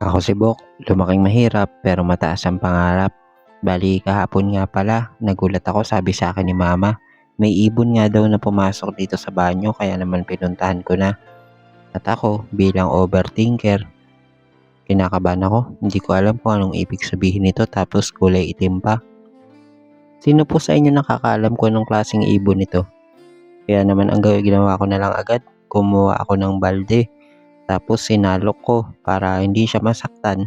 Ako si Bok, lumaking mahirap pero mataas ang pangarap. Bali kahapon nga pala, nagulat ako, sabi sa akin ni mama, may ibon nga daw na pumasok dito sa banyo kaya naman pinuntahan ko na. At ako bilang overthinker, kinakabahan ako, hindi ko alam kung anong ibig sabihin nito tapos kulay itim pa. Sino po sa inyo nakakaalam kung anong klaseng ibon ito? Kaya naman ang ginawa ko na lang agad, kumuha ako ng balde. Tapos sinalok ko para hindi siya masaktan.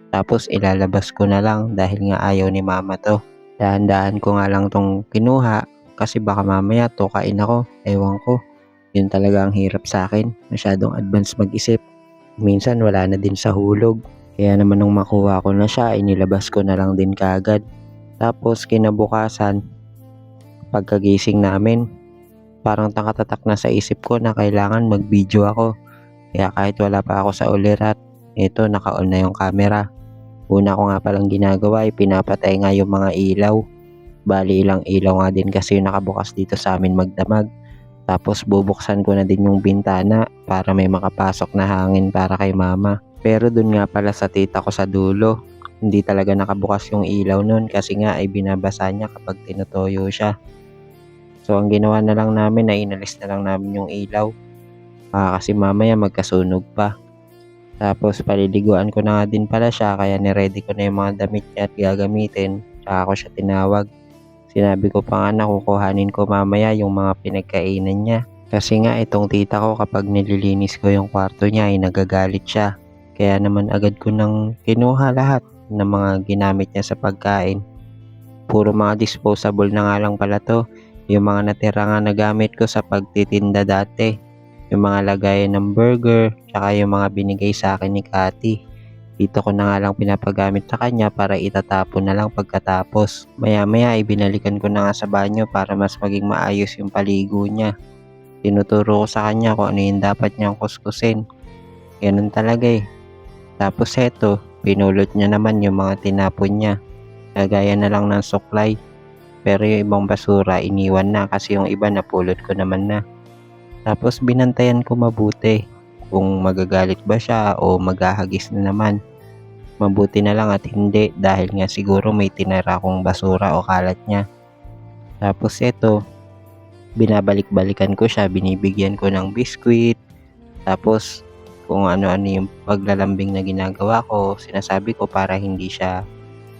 Tapos ilalabas ko na lang dahil nga ayaw ni mama to. Dahan-dahan ko nga lang tong kinuha kasi baka mamaya tukain ako. Ewan ko. Yun talaga ang hirap sa akin. Masyadong advance mag-isip. Minsan wala na din sa hulog. Kaya naman nung makuha ko na siya, inilabas ko na lang din kaagad. Tapos kinabukasan, pagkagising namin, parang takatatak na sa isip ko na kailangan mag-video ako. Kaya kahit wala pa ako sa ulirat, ito naka-on na yung camera. Una ko nga palang ginagawa ay pinapatay nga yung mga ilaw. Bali ilang ilaw nga din kasi yung nakabukas dito sa amin magdamag. Tapos bubuksan ko na din yung bintana para may makapasok na hangin para kay mama. Pero dun nga pala sa tita ko sa dulo, hindi talaga nakabukas yung ilaw nun kasi nga ay binabasa niya kapag tinutoyo siya. So ang ginawa na lang namin ay inalis na lang namin yung ilaw. Kasi mamaya magkasunog pa. Tapos paliliguan ko na nga din pala siya kaya niready ko na yung mga damit niya at gagamitin. Tsaka ako siya tinawag. Sinabi ko pa nga na kukuhanin ko mamaya yung mga pinagkainan niya. Kasi nga itong tita ko kapag nililinis ko yung kwarto niya ay nagagalit siya. Kaya naman agad ko nang kinuha lahat ng mga ginamit niya sa pagkain. Puro mga disposable na nga lang pala to. Yung mga natira nga na gamit ko sa pagtitinda dati. Yung mga lagayan ng burger, tsaka yung mga binigay sa akin ni Cathy. Dito ko na nga lang pinapagamit sa kanya para itatapon na lang pagkatapos. Maya-maya ay binalikan ko na nga sa banyo para mas maging maayos yung paligo niya. Tinuturo ko sa kanya kung ano yung dapat niyang kuskusin. Ganun talaga eh. Tapos eto, pinulot niya naman yung mga tinapon niya. Kagaya na lang ng suklay. Pero yung ibang basura iniwan na kasi yung iba napulot ko naman na. Tapos binantayan ko mabuti kung magagalit ba siya o maghahagis na naman. Mabuti na lang at hindi dahil nga siguro may tinira akong basura o kalat niya. Tapos ito, binabalik-balikan ko siya, binibigyan ko ng biskwit. Tapos kung ano-ano yung paglalambing na ginagawa ko, sinasabi ko para hindi siya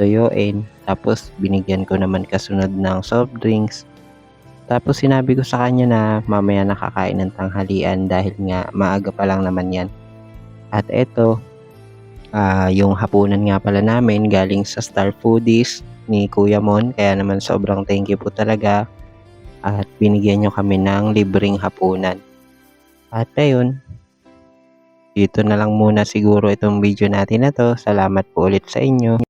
tuyuin. Tapos binigyan ko naman kasunod ng soft drinks. Tapos sinabi ko sa kanya na mamaya nakakain ng tanghalian dahil nga maaga pa lang naman yan. At eto, yung hapunan nga pala namin galing sa Star Foodies ni Kuya Mon. Kaya naman sobrang thank you po talaga. At binigyan nyo kami ng libreng hapunan. At ayun, dito na lang muna siguro itong video natin na to. Salamat po ulit sa inyo.